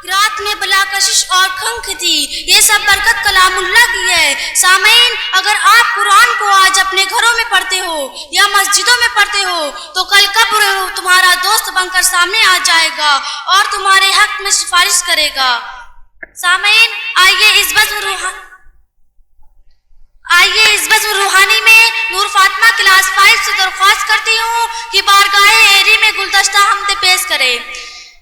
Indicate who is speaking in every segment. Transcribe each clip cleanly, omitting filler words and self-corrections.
Speaker 1: رات میں بلا کشش اور کھنکھ تھی، یہ سب برکت کلام اللہ کی ہے۔ سامعین، اگر آپ قرآن کو آج اپنے گھروں میں پڑھتے ہو یا مسجدوں میں پڑھتے ہو تو کل قبر تمہارا دوست بن کر سامنے آ جائے گا اور تمہارے حق میں سفارش کرے گا۔ سامعین، آئیے اس بزم روحانی میں نور فاطمہ کلاس 5 سے درخواست کرتی ہوں کہ بارگاہ ایری میں گلدستہ حمد پیش کرے۔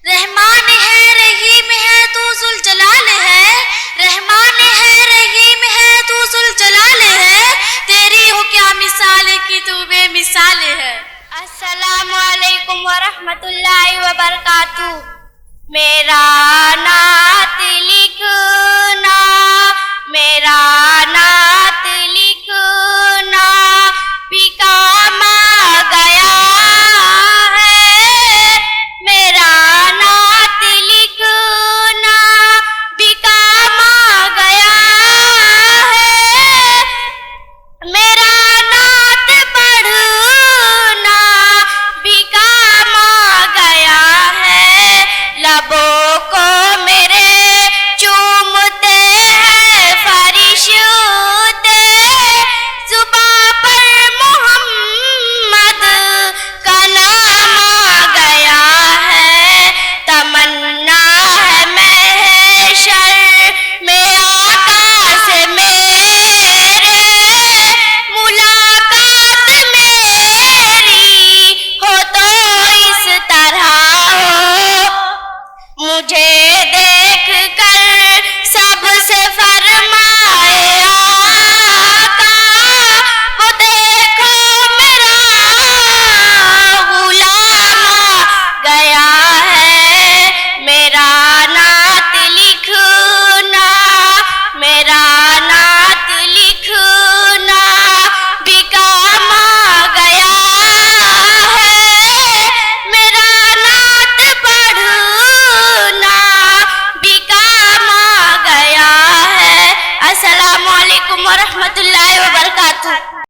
Speaker 1: رحمان ہے رحیم ہے تو ذوالجلال ہے، رحمان ہے رحیم ہے تو ذوالجلال ہے، تیری ہو کیا مثال کی تو بے مثال ہے۔
Speaker 2: السلام علیکم ورحمۃ اللہ وبرکاتہ۔ میرا نعت لکھنا، میرا نعت لکھنا بھی کام آ گیا ہے، میرا نعت لکھنا بھی کام آ گیا ہے، میرا نعت پڑھنا بھی کام آ گیا ہے، لبوں کو میرے چومتے ہیں فرشتے، زباں پر محمد کا نام آ گیا ہے، تمنا ہے محشر میں آقا سے میرے، ملاقات میری ہو تو اس طرح ہو، مجھے دیکھ کر